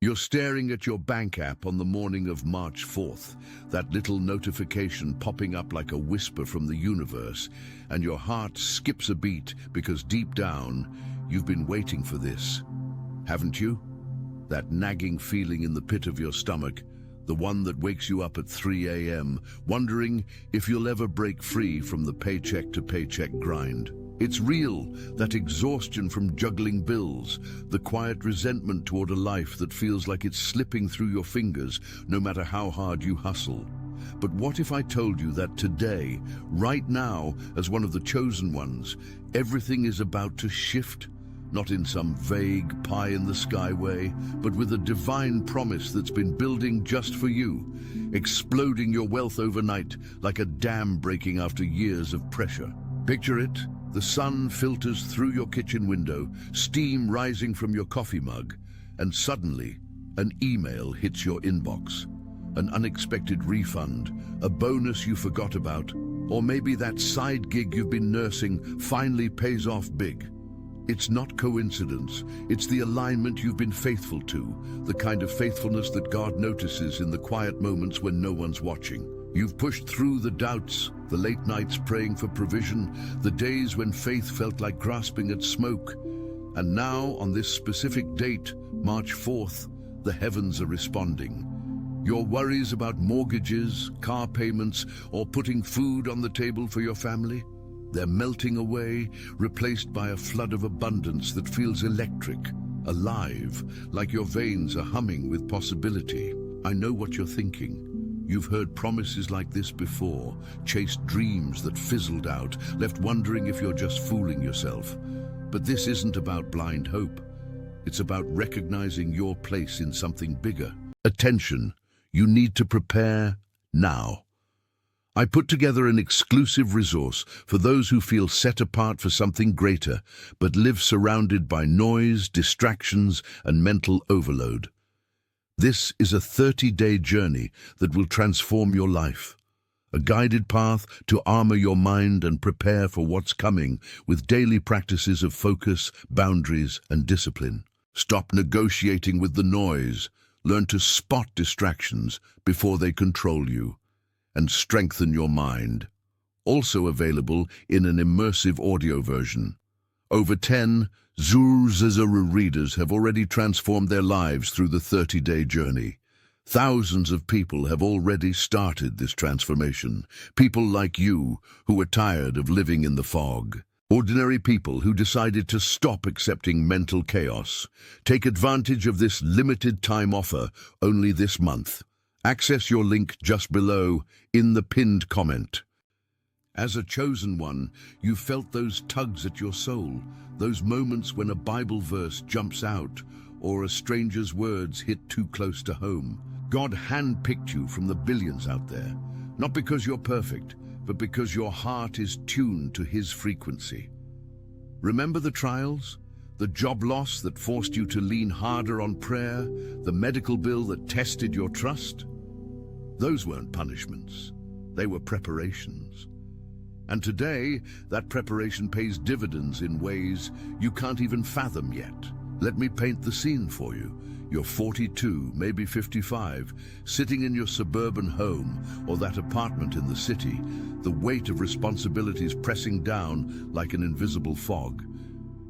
You're staring at your bank app on the morning of March 4th, that little notification popping up like a whisper from the universe, and your heart skips a beat because deep down, you've been waiting for this. Haven't you? That nagging feeling in the pit of your stomach, the one that wakes you up at 3 a.m., wondering if you'll ever break free from the paycheck-to-paycheck grind. It's real, that exhaustion from juggling bills, the quiet resentment toward a life that feels like it's slipping through your fingers no matter how hard you hustle. But what if I told you that today, right now, as one of the chosen ones, everything is about to shift? Not in some vague pie-in-the-sky way, but with a divine promise that's been building just for you, exploding your wealth overnight like a dam breaking after years of pressure. Picture it. The sun filters through your kitchen window, steam rising from your coffee mug, and suddenly, an email hits your inbox. An unexpected refund, a bonus you forgot about, or maybe that side gig you've been nursing finally pays off big. It's not coincidence, it's the alignment you've been faithful to, the kind of faithfulness that God notices in the quiet moments when no one's watching. You've pushed through the doubts, the late nights praying for provision, the days when faith felt like grasping at smoke. And now, on this specific date, March 4th, the heavens are responding. Your worries about mortgages, car payments, or putting food on the table for your family? They're melting away, replaced by a flood of abundance that feels electric, alive, like your veins are humming with possibility. I know what you're thinking. You've heard promises like this before, chased dreams that fizzled out, left wondering if you're just fooling yourself. But this isn't about blind hope. It's about recognizing your place in something bigger. Attention, you need to prepare now. I put together an exclusive resource for those who feel set apart for something greater, but live surrounded by noise, distractions, and mental overload. This is a 30-day journey that will transform your life. A guided path to armor your mind and prepare for what's coming with daily practices of focus, boundaries, and discipline. Stop negotiating with the noise. Learn to spot distractions before they control you. And strengthen your mind. Also available in an immersive audio version. Over 10 Zuzazara readers have already transformed their lives through the 30-day journey. Thousands of people have already started this transformation. People like you who are tired of living in the fog. Ordinary people who decided to stop accepting mental chaos. Take advantage of this limited time offer only this month. Access your link just below in the pinned comment. As a chosen one, you felt those tugs at your soul, those moments when a Bible verse jumps out or a stranger's words hit too close to home. God handpicked you from the billions out there, not because you're perfect, but because your heart is tuned to His frequency. Remember the trials? The job loss that forced you to lean harder on prayer? The medical bill that tested your trust? Those weren't punishments. They were preparations. And today, that preparation pays dividends in ways you can't even fathom yet. Let me paint the scene for you. You're 42, maybe 55, sitting in your suburban home or that apartment in the city, the weight of responsibilities pressing down like an invisible fog.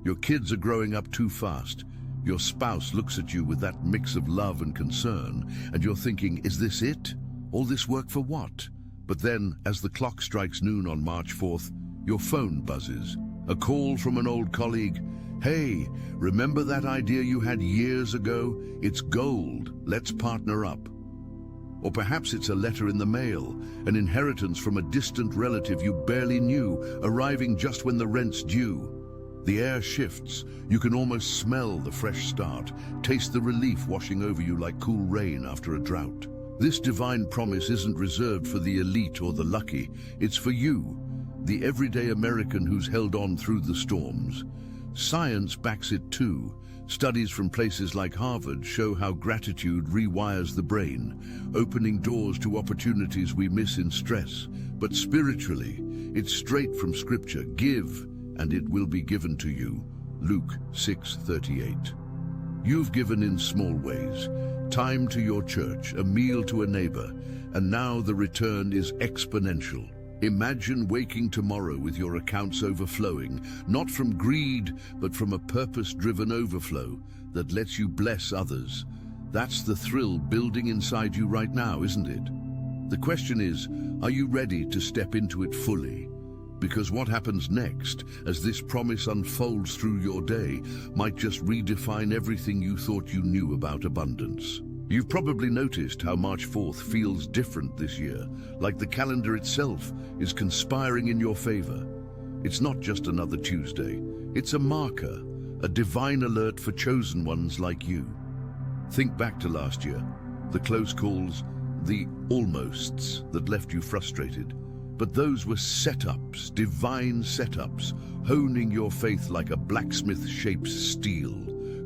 Your kids are growing up too fast. Your spouse looks at you with that mix of love and concern, and you're thinking, is this it? All this work for what? But then, as the clock strikes noon on March 4th, your phone buzzes. A call from an old colleague. Hey, remember that idea you had years ago? It's gold. Let's partner up. Or perhaps it's a letter in the mail, an inheritance from a distant relative you barely knew, arriving just when the rent's due. The air shifts. You can almost smell the fresh start, taste the relief washing over you like cool rain after a drought. This divine promise isn't reserved for the elite or the lucky. It's for you, the everyday American who's held on through the storms. Science backs it too. Studies from places like Harvard show how gratitude rewires the brain, opening doors to opportunities we miss in stress. But spiritually, it's straight from Scripture. Give, and it will be given to you. Luke 6:38. You've given in small ways. time to your church, a meal to a neighbor, and now the return is exponential. Imagine waking tomorrow with your accounts overflowing, not from greed, but from a purpose-driven overflow that lets you bless others. That's the thrill building inside you right now, isn't it? The question is, are you ready to step into it fully? Because what happens next, as this promise unfolds through your day, might just redefine everything you thought you knew about abundance. You've probably noticed how March 4th feels different this year, like the calendar itself is conspiring in your favor. It's not just another Tuesday, it's a marker, a divine alert for chosen ones like you. Think back to last year, the close calls, the almosts that left you frustrated. But those were setups, divine setups, honing your faith like a blacksmith shapes steel.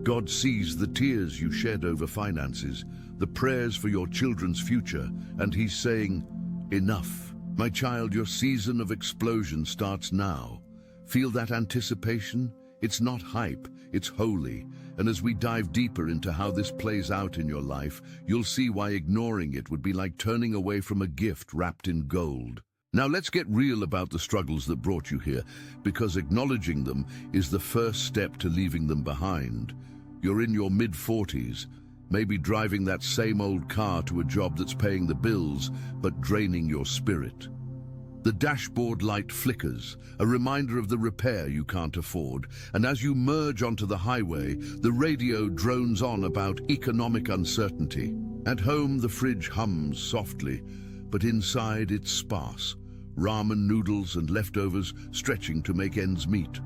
God sees the tears you shed over finances, the prayers for your children's future, and He's saying, enough. My child, your season of explosion starts now. Feel that anticipation? It's not hype, it's holy. And as we dive deeper into how this plays out in your life, you'll see why ignoring it would be like turning away from a gift wrapped in gold. Now let's get real about the struggles that brought you here, because acknowledging them is the first step to leaving them behind. You're in your mid-40s, maybe driving that same old car to a job that's paying the bills, but draining your spirit. The dashboard light flickers, a reminder of the repair you can't afford, and as you merge onto the highway, the radio drones on about economic uncertainty. At home, the fridge hums softly, but inside it's sparse. Ramen noodles and leftovers stretching to make ends meet.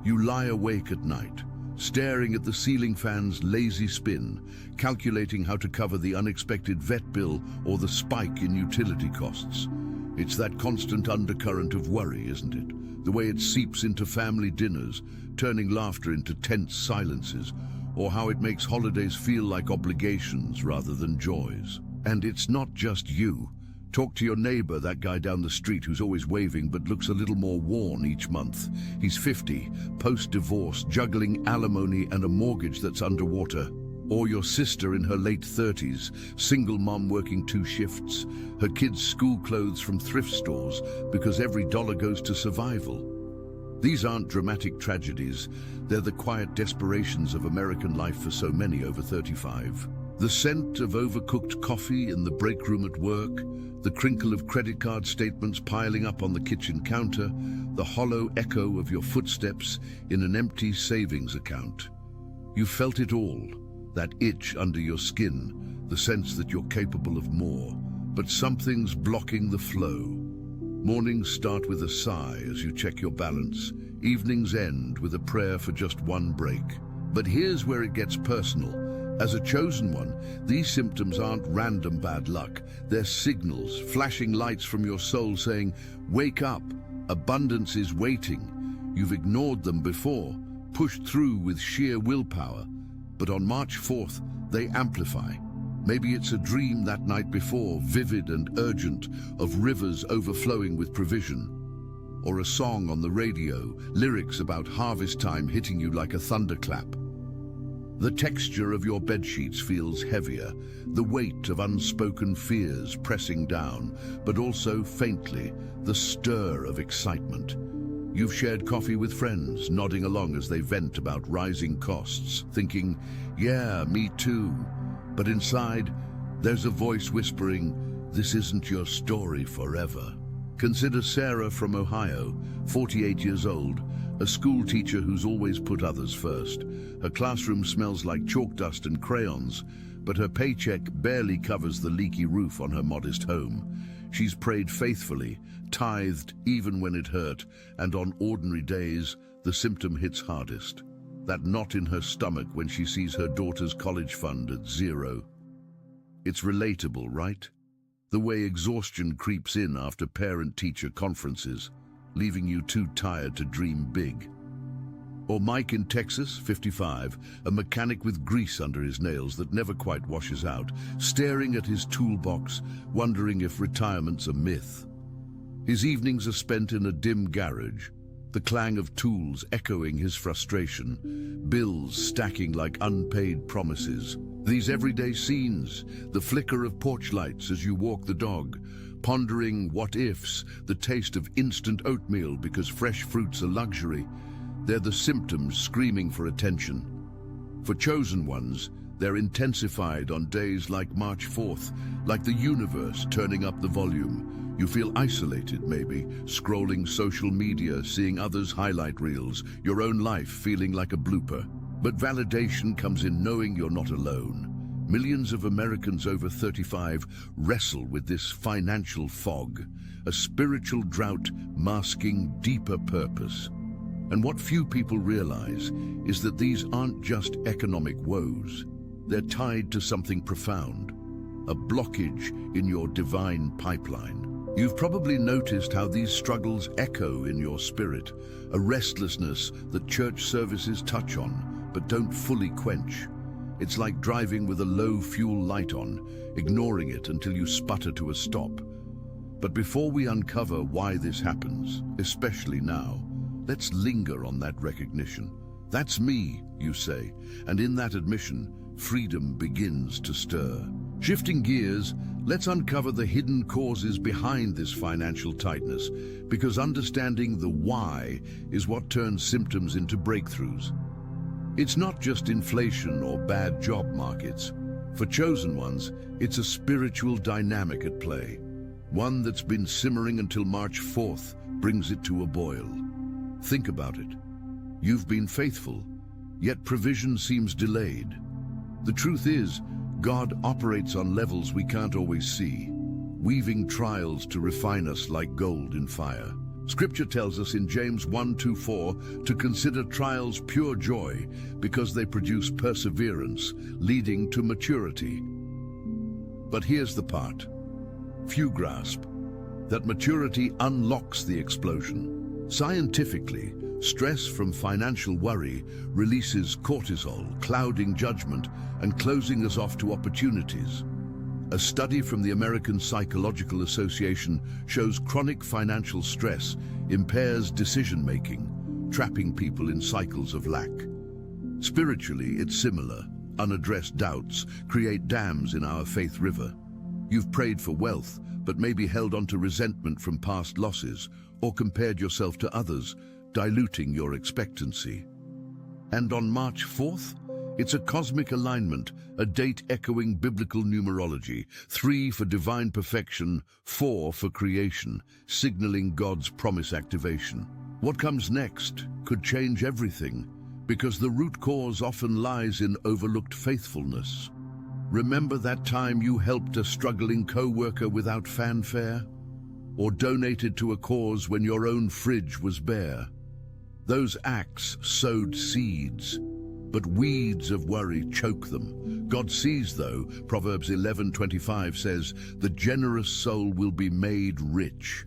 You lie awake at night, staring at the ceiling fan's lazy spin, calculating how to cover the unexpected vet bill or the spike in utility costs. It's that constant undercurrent of worry, isn't it? The way it seeps into family dinners, turning laughter into tense silences, or how it makes holidays feel like obligations rather than joys. And it's not just you. Talk to your neighbor, that guy down the street who's always waving but looks a little more worn each month. He's 50, post-divorce, juggling alimony and a mortgage that's underwater. Or your sister in her late 30s, single mom working 2 shifts, her kids' school clothes from thrift stores because every dollar goes to survival. These aren't dramatic tragedies, they're the quiet desperations of American life for so many over 35. The scent of overcooked coffee in the break room at work, the crinkle of credit card statements piling up on the kitchen counter, the hollow echo of your footsteps in an empty savings account. You felt it all, that itch under your skin, the sense that you're capable of more, but something's blocking the flow. Mornings start with a sigh as you check your balance. Evenings end with a prayer for just one break. But here's where it gets personal. As a chosen one, these symptoms aren't random bad luck. They're signals, flashing lights from your soul saying, wake up, abundance is waiting. You've ignored them before, pushed through with sheer willpower. But on March 4th, they amplify. Maybe it's a dream that night before, vivid and urgent, of rivers overflowing with provision. Or a song on the radio, lyrics about harvest time hitting you like a thunderclap. The texture of your bedsheets feels heavier, the weight of unspoken fears pressing down, but also faintly, the stir of excitement. You've shared coffee with friends, nodding along as they vent about rising costs, thinking, yeah, me too. But inside, there's a voice whispering, this isn't your story forever. Consider Sarah from Ohio, 48 years old, a school teacher who's always put others first. Her classroom smells like chalk dust and crayons, but her paycheck barely covers the leaky roof on her modest home. She's prayed faithfully, tithed even when it hurt, and on ordinary days, the symptom hits hardest. That knot in her stomach when she sees her daughter's college fund at zero. It's relatable, right? The way exhaustion creeps in after parent-teacher conferences, leaving you too tired to dream big. Or Mike in Texas, 55, a mechanic with grease under his nails that never quite washes out, staring at his toolbox, wondering if retirement's a myth. His evenings are spent in a dim garage, the clang of tools echoing his frustration, bills stacking like unpaid promises. These everyday scenes, the flicker of porch lights as you walk the dog, pondering what-ifs, the taste of instant oatmeal because fresh fruit's a luxury, they're the symptoms screaming for attention. For chosen ones, they're intensified on days like March 4th, like the universe turning up the volume. You feel isolated, maybe, scrolling social media, seeing others' highlight reels, your own life feeling like a blooper. But validation comes in knowing you're not alone. Millions of Americans over 35 wrestle with this financial fog, a spiritual drought masking deeper purpose. And what few people realize is that these aren't just economic woes. They're tied to something profound, a blockage in your divine pipeline. You've probably noticed how these struggles echo in your spirit, a restlessness that church services touch on, but don't fully quench. It's like driving with a low fuel light on, ignoring it until you sputter to a stop. But before we uncover why this happens, especially now, let's linger on that recognition. That's me, you say, and in that admission, freedom begins to stir. Shifting gears, let's uncover the hidden causes behind this financial tightness, because understanding the why is what turns symptoms into breakthroughs. It's not just inflation or bad job markets. For chosen ones, it's a spiritual dynamic at play, one that's been simmering until March 4th brings it to a boil. Think about it. You've been faithful, yet provision seems delayed. The truth is, God operates on levels we can't always see, weaving trials to refine us like gold in fire. Scripture tells us in James 1:4 to consider trials pure joy because they produce perseverance, leading to maturity. But here's the part few grasp: that maturity unlocks the explosion. Scientifically, stress from financial worry releases cortisol, clouding judgment and closing us off to opportunities. A study from the American Psychological Association shows chronic financial stress impairs decision-making, trapping people in cycles of lack. Spiritually, it's similar. Unaddressed doubts create dams in our faith river. You've prayed for wealth, but maybe held on to resentment from past losses, or compared yourself to others, diluting your expectancy. And on March 4th, it's a cosmic alignment, a date echoing biblical numerology, 3 for divine perfection, 4 for creation, signaling God's promise activation. What comes next could change everything, because the root cause often lies in overlooked faithfulness. Remember that time you helped a struggling co-worker without fanfare? Or donated to a cause when your own fridge was bare? Those acts sowed seeds, but weeds of worry choke them. God sees, though. Proverbs 11:25 says, "The generous soul will be made rich."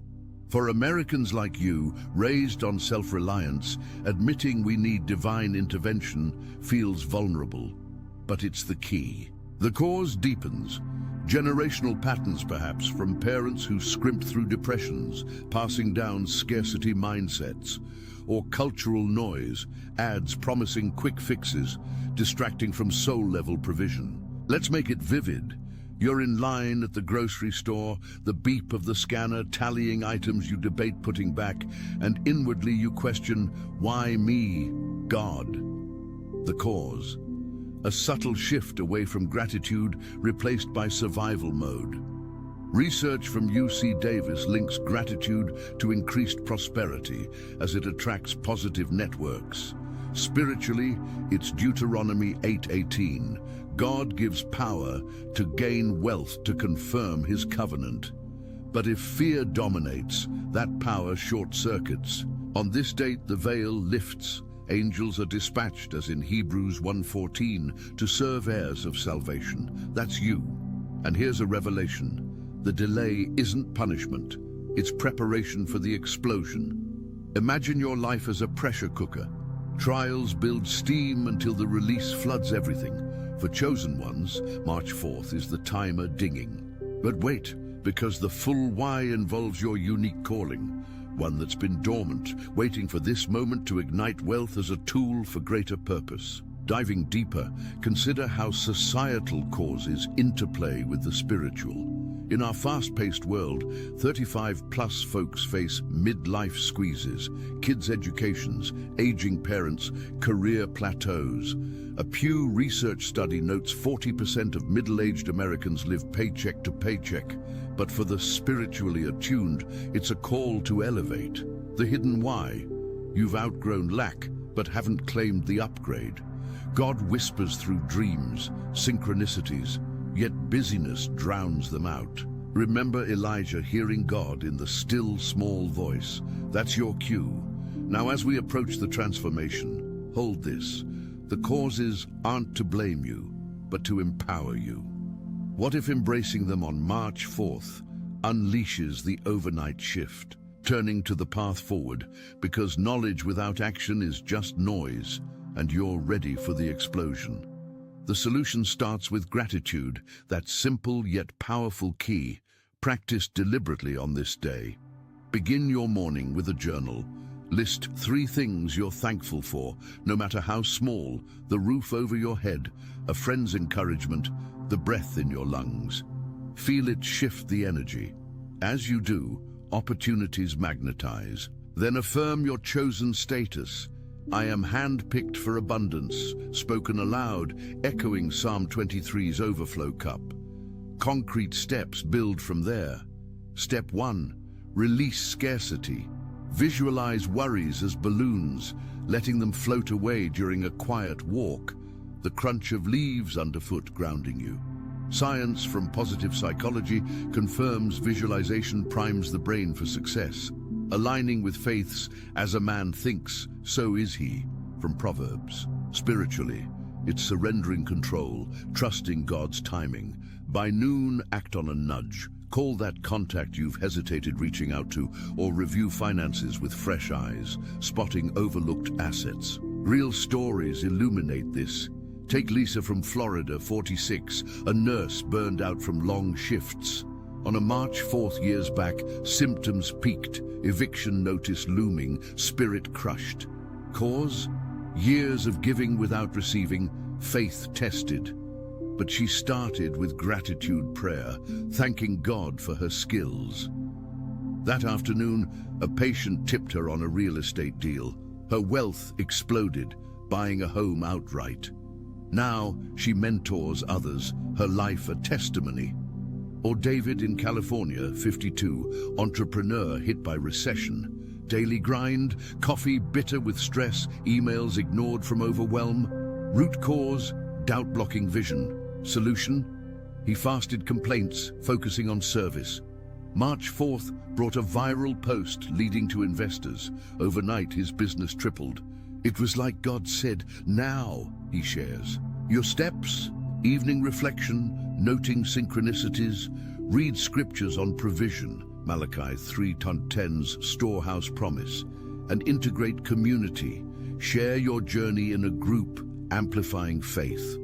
For Americans like you, raised on self-reliance, admitting we need divine intervention feels vulnerable. But it's the key. The cause deepens. Generational patterns, perhaps, from parents who scrimped through depressions, passing down scarcity mindsets, or cultural noise, ads promising quick fixes, distracting from soul-level provision. Let's make it vivid. You're in line at the grocery store, the beep of the scanner tallying items you debate putting back, and inwardly you question, why me, God? The cause: a subtle shift away from gratitude replaced by survival mode. Research from UC Davis links gratitude to increased prosperity as it attracts positive networks. Spiritually, it's Deuteronomy 8:18. God gives power to gain wealth to confirm his covenant. But if fear dominates, that power short-circuits. On this date, the veil lifts. Angels are dispatched, as in Hebrews 1:14, to serve heirs of salvation. That's you. And here's a revelation. The delay isn't punishment. It's preparation for the explosion. Imagine your life as a pressure cooker. Trials build steam until the release floods everything. For chosen ones, March 4th is the timer dinging. But wait, because the full why involves your unique calling. one that's been dormant, waiting for this moment to ignite wealth as a tool for greater purpose. Diving deeper, consider how societal causes interplay with the spiritual. In our fast-paced world, 35-plus folks face midlife squeezes, kids' educations, aging parents, career plateaus. A Pew Research study notes 40% of middle-aged Americans live paycheck to paycheck. But for the spiritually attuned, it's a call to elevate. The hidden why. You've outgrown lack, but haven't claimed the upgrade. God whispers through dreams, synchronicities, yet busyness drowns them out. Remember Elijah hearing God in the still small voice. That's your cue. Now as we approach the transformation, hold this. The causes aren't to blame you, but to empower you. What if embracing them on March 4th unleashes the overnight shift, turning to the path forward, because knowledge without action is just noise, and you're ready for the explosion. The solution starts with gratitude, that simple yet powerful key, practiced deliberately on this day. Begin your morning with a journal. List 3 things you're thankful for, no matter how small: the roof over your head, a friend's encouragement, the breath in your lungs. Feel it shift the energy. As you do, opportunities magnetize. Then affirm your chosen status. I am hand-picked for abundance, spoken aloud, echoing Psalm 23's overflow cup. Concrete steps build from there. Step 1, release scarcity. Visualize worries as balloons, letting them float away during a quiet walk, the crunch of leaves underfoot grounding you. Science from positive psychology confirms visualization primes the brain for success, aligning with faith's "as a man thinks, so is he" from Proverbs. Spiritually, it's surrendering control, trusting God's timing. By noon, act on a nudge. Call that contact you've hesitated reaching out to, or review finances with fresh eyes, spotting overlooked assets. Real stories illuminate this. Take Lisa from Florida, 46, a nurse burned out from long shifts. On a March 4th years back, symptoms peaked, eviction notice looming, spirit crushed. Cause? Years of giving without receiving, faith tested. But she started with gratitude prayer, thanking God for her skills. That afternoon, a patient tipped her on a real estate deal. Her wealth exploded, buying a home outright. Now she mentors others, her life a testimony. Or David in California, 52, entrepreneur hit by recession. Daily grind, coffee bitter with stress, emails ignored from overwhelm. Root cause, doubt-blocking vision. Solution? He fasted complaints, focusing on service. March 4th brought a viral post leading to investors. Overnight, his business tripled. It was like God said, "Now," he shares. Your steps? Evening reflection, noting synchronicities. Read scriptures on provision, Malachi 3:10's storehouse promise. And integrate community. Share your journey in a group, amplifying faith.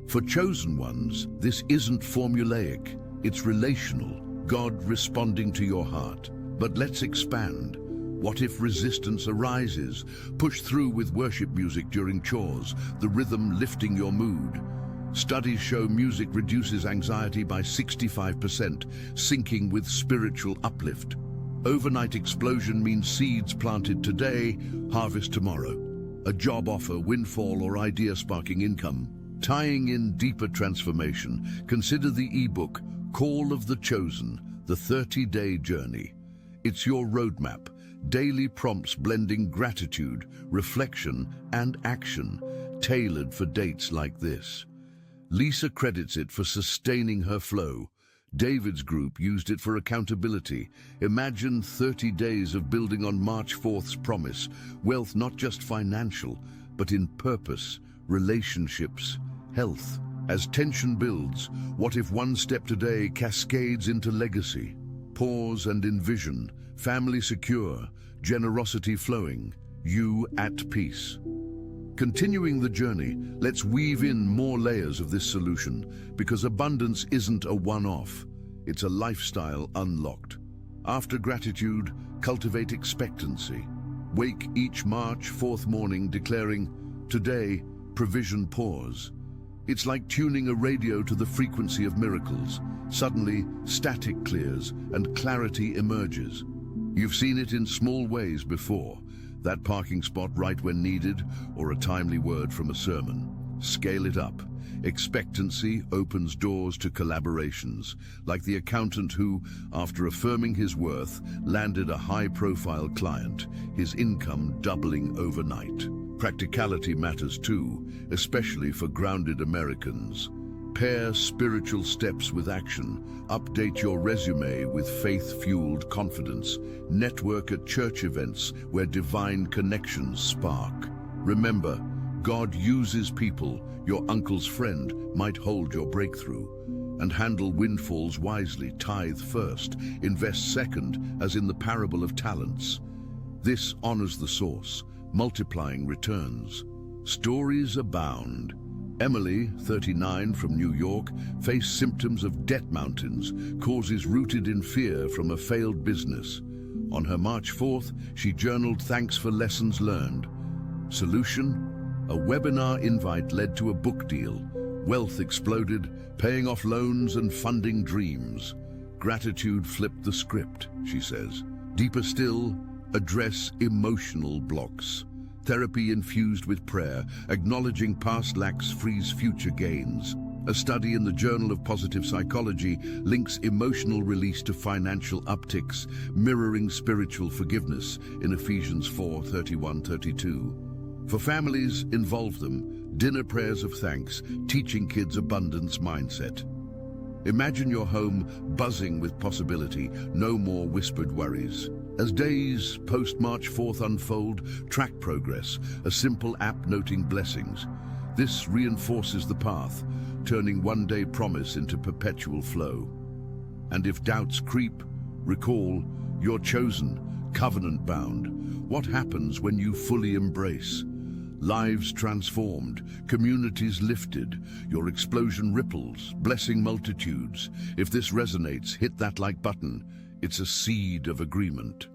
For chosen ones, this isn't formulaic, it's relational, God responding to your heart. But let's expand. What if resistance arises? Push through with worship music during chores, the rhythm lifting your mood. Studies show music reduces anxiety by 65%, syncing with spiritual uplift. Overnight explosion means seeds planted today, harvest tomorrow. A job offer, windfall, or idea sparking income. Tying in deeper transformation, consider the ebook, Call of the Chosen, the 30-day journey. It's your roadmap, daily prompts blending gratitude, reflection, and action, tailored for dates like this. Lisa credits it for sustaining her flow. David's group used it for accountability. Imagine 30 days of building on March 4th's promise, wealth not just financial, but in purpose, relationships, health. As tension builds, what if one step today cascades into legacy? Pause and envision, family secure, generosity flowing, you at peace. Continuing the journey, let's weave in more layers of this solution, because abundance isn't a one-off, it's a lifestyle unlocked. After gratitude, cultivate expectancy. Wake each March 4th morning declaring, "Today, provision pours." It's like tuning a radio to the frequency of miracles. Suddenly, static clears and clarity emerges. You've seen it in small ways before. That parking spot right when needed, or a timely word from a sermon. Scale it up. Expectancy opens doors to collaborations, like the accountant who, after affirming his worth, landed a high-profile client, his income doubling overnight. Practicality matters too, especially for grounded Americans. Pair spiritual steps with action. Update your resume with faith-fueled confidence. Network at church events where divine connections spark. Remember, God uses people. Your uncle's friend might hold your breakthrough. And handle windfalls wisely. Tithe first, invest second, as in the parable of talents. This honors the source, multiplying returns. Stories abound. Emily, 39, from New York, faced symptoms of debt mountains, causes rooted in fear from a failed business. On her March 4th, she journaled thanks for lessons learned. Solution? A webinar invite led to a book deal. Wealth exploded, paying off loans and funding dreams. Gratitude flipped the script, she says. Deeper still, address emotional blocks. Therapy infused with prayer, acknowledging past lacks frees future gains. A study in the Journal of Positive Psychology links emotional release to financial upticks, mirroring spiritual forgiveness in Ephesians 4:31-32. For families, involve them. Dinner prayers of thanks, teaching kids abundance mindset. Imagine your home buzzing with possibility, no more whispered worries. As days post-March 4th unfold, track progress, a simple app noting blessings. This reinforces the path, turning one-day promise into perpetual flow. And if doubts creep, recall, you're chosen, covenant-bound. What happens when you fully embrace? Lives transformed, communities lifted, your explosion ripples, blessing multitudes. If this resonates, hit that like button. It's a seed of agreement.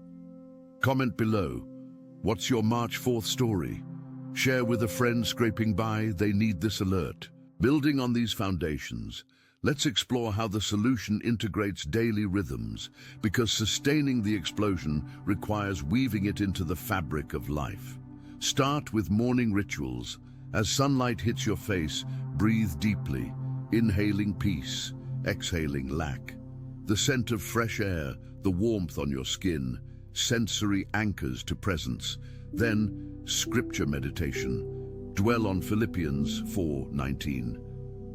Comment below. What's your March 4th story? Share with a friend scraping by, they need this alert. Building on these foundations, let's explore how the solution integrates daily rhythms, because sustaining the explosion requires weaving it into the fabric of life. Start with morning rituals. As sunlight hits your face, breathe deeply, inhaling peace, exhaling lack. The scent of fresh air, the warmth on your skin, sensory anchors to presence. Then, scripture meditation. Dwell on Philippians 4:19.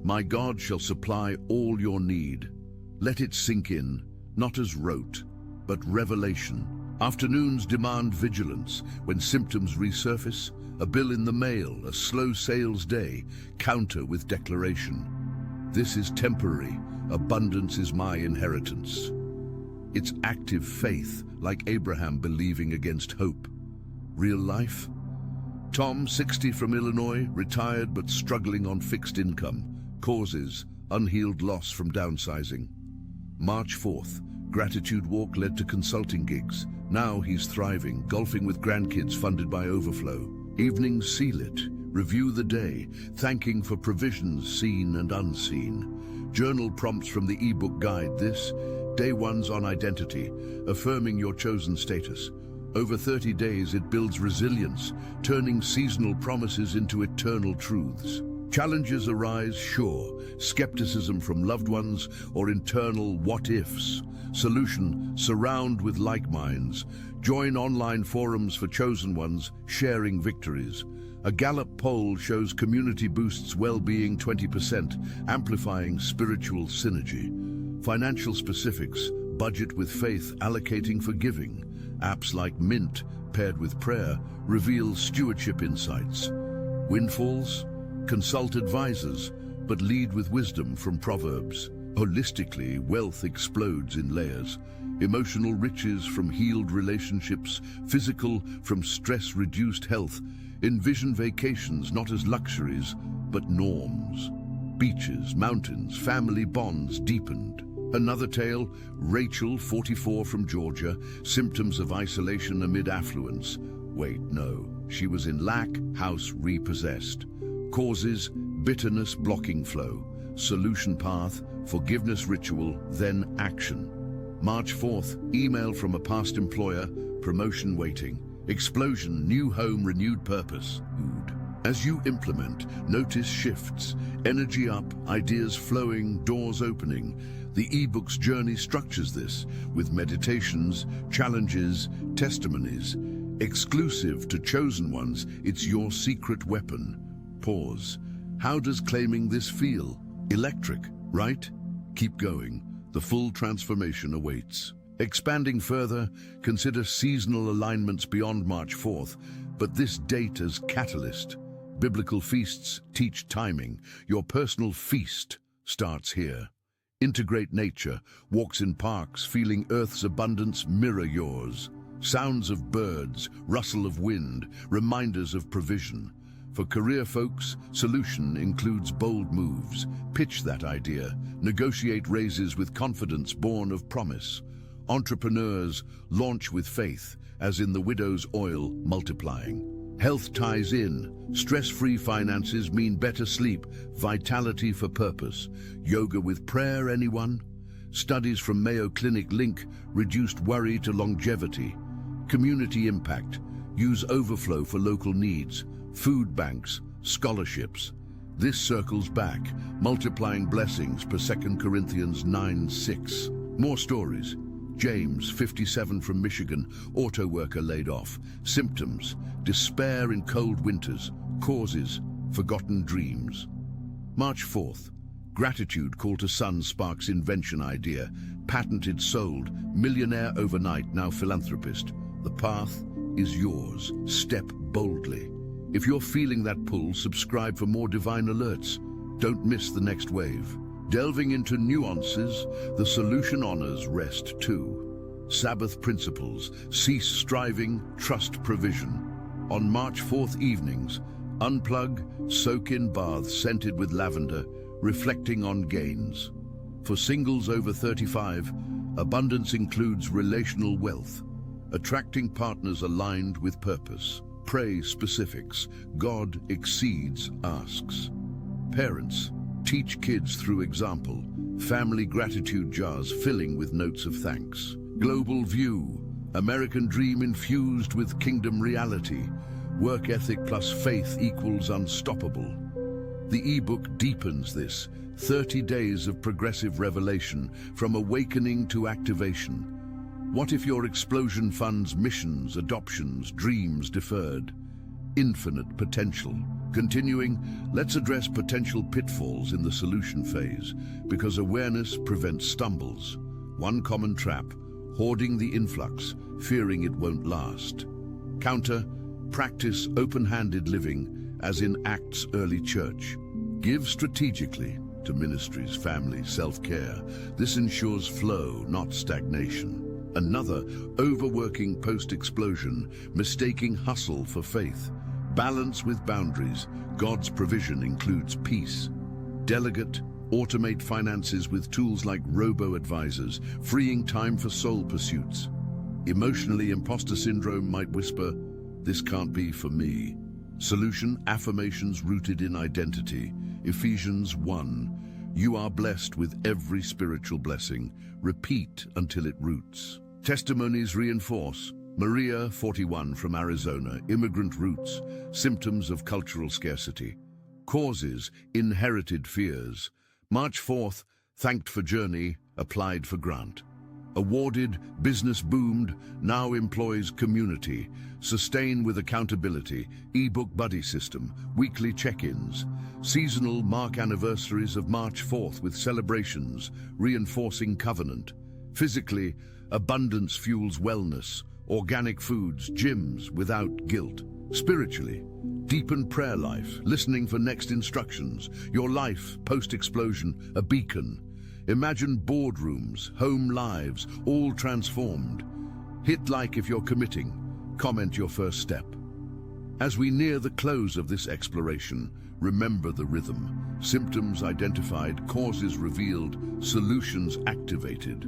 My God shall supply all your need. Let it sink in, not as rote, but revelation. Afternoons demand vigilance. When symptoms resurface, a bill in the mail, a slow sales day, counter with declaration. This is temporary. Abundance is my inheritance. It's active faith, like Abraham believing against hope. Real life? Tom, 60, from Illinois, retired but struggling on fixed income. Causes: unhealed loss from downsizing. March 4th, gratitude walk led to consulting gigs. Now he's thriving, golfing with grandkids funded by overflow. Evenings seal it. Review the day, thanking for provisions seen and unseen. Journal prompts from the ebook guide. This, day 1's on identity, affirming your chosen status. Over 30 days, it builds resilience, turning seasonal promises into eternal truths. Challenges arise, sure, skepticism from loved ones or internal what-ifs. Solution: surround with like minds. Join online forums for chosen ones, sharing victories. A Gallup poll shows community boosts well-being 20%, amplifying spiritual synergy. Financial specifics: budget with faith, allocating for giving. Apps like Mint, paired with prayer, reveal stewardship insights. Windfalls: consult advisors, but lead with wisdom from Proverbs. Holistically, wealth explodes in layers. Emotional riches from healed relationships, physical from stress-reduced health. Envision vacations not as luxuries, but norms. Beaches, mountains, family bonds deepened. Another tale, Rachel, 44, from Georgia, symptoms of isolation amid affluence. Wait, no, she was in lack, house repossessed. Causes, bitterness blocking flow. Solution path, forgiveness ritual, then action. March 4th, email from a past employer, promotion waiting. Explosion, new home, renewed purpose. Ood. As you implement, notice shifts, energy up, ideas flowing, doors opening. The ebook's journey structures this with meditations, challenges, testimonies. Exclusive to chosen ones, it's your secret weapon. Pause. How does claiming this feel? Electric, right? Keep going. The full transformation awaits. Expanding further, consider seasonal alignments beyond March 4th, but this date as catalyst. Biblical feasts teach timing. Your personal feast starts here. Integrate nature, walks in parks, feeling Earth's abundance mirror yours. Sounds of birds, rustle of wind, reminders of provision. For career folks, solution includes bold moves. Pitch that idea. Negotiate raises with confidence born of promise. Entrepreneurs launch with faith, as in the widow's oil multiplying. Health ties in. Stress-free finances mean better sleep, vitality for purpose. Yoga with prayer, anyone? Studies from Mayo Clinic link reduced worry to longevity. Community impact. Use overflow for local needs. Food banks, scholarships. This circles back, multiplying blessings per 2 Corinthians 9:6. More stories. James, 57, from Michigan, auto worker laid off. Symptoms, despair in cold winters. Causes, forgotten dreams. March 4th, gratitude call to son sparks invention idea. Patented, sold, millionaire overnight, now philanthropist. The path is yours. Step boldly. If you're feeling that pull, subscribe for more divine alerts. Don't miss the next wave. Delving into nuances, the solution honors rest too. Sabbath principles, cease striving, trust provision. On March 4th evenings, unplug, soak in baths scented with lavender, reflecting on gains. For singles over 35, abundance includes relational wealth, attracting partners aligned with purpose. Pray specifics, God exceeds asks. Parents, teach kids through example. Family gratitude jars filling with notes of thanks. Global view, American dream infused with kingdom reality. Work ethic plus faith equals unstoppable. The ebook deepens this. 30 days of progressive revelation, from awakening to activation. What if your explosion funds missions, adoptions, dreams deferred? Infinite potential. Continuing, let's address potential pitfalls in the solution phase, because awareness prevents stumbles. One common trap, hoarding the influx, fearing it won't last. Counter, practice open-handed living, as in Acts early church. Give strategically to ministries, family, self-care. This ensures flow, not stagnation. Another, overworking post-explosion, mistaking hustle for faith. Balance with boundaries. God's provision includes peace. Delegate, automate finances with tools like robo-advisors, freeing time for soul pursuits. Emotionally, imposter syndrome might whisper, "This can't be for me." Solution, affirmations rooted in identity. Ephesians 1, you are blessed with every spiritual blessing. Repeat until it roots. Testimonies reinforce. Maria, 41, from Arizona, immigrant roots, symptoms of cultural scarcity. Causes, inherited fears. March 4th, thanked for journey, applied for grant. Awarded, business boomed, now employs community. Sustain with accountability, ebook buddy system, weekly check-ins. Seasonal, mark anniversaries of March 4th with celebrations, reinforcing covenant. Physically, abundance fuels wellness. Organic foods, gyms without guilt. Spiritually, deepen prayer life, listening for next instructions. Your life, post-explosion, a beacon. Imagine boardrooms, home lives, all transformed. Hit like if you're committing. Comment your first step. As we near the close of this exploration, Remember the rhythm. Symptoms identified, causes revealed, solutions activated.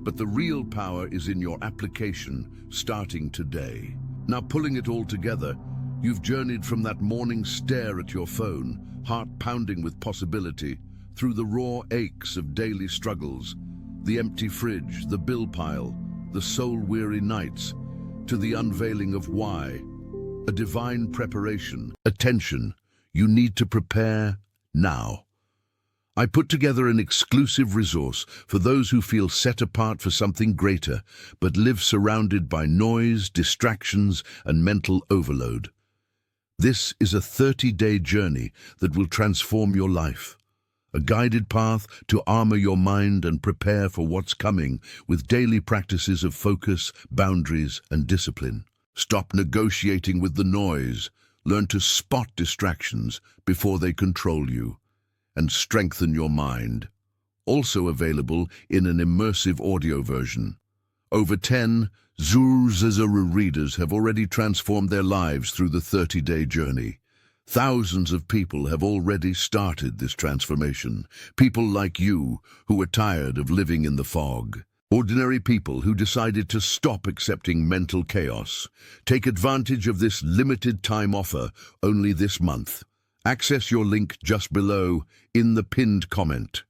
But the real power is in your application, starting today. Now, pulling it all together, you've journeyed from that morning stare at your phone, heart pounding with possibility, through the raw aches of daily struggles, the empty fridge, the bill pile, the soul-weary nights, to the unveiling of why. A divine preparation. Attention, you need to prepare now. I put together an exclusive resource for those who feel set apart for something greater, but live surrounded by noise, distractions, and mental overload. This is a 30-day journey that will transform your life. A guided path to armor your mind and prepare for what's coming with daily practices of focus, boundaries, and discipline. Stop negotiating with the noise. Learn to spot distractions before they control you, and strengthen your mind. Also available in an immersive audio version. Over 10 Zuru readers have already transformed their lives through the 30-day journey. Thousands of people have already started this transformation. People like you who are tired of living in the fog. Ordinary people who decided to stop accepting mental chaos. Take advantage of this limited time offer only this month. Access your link just below in the pinned comment.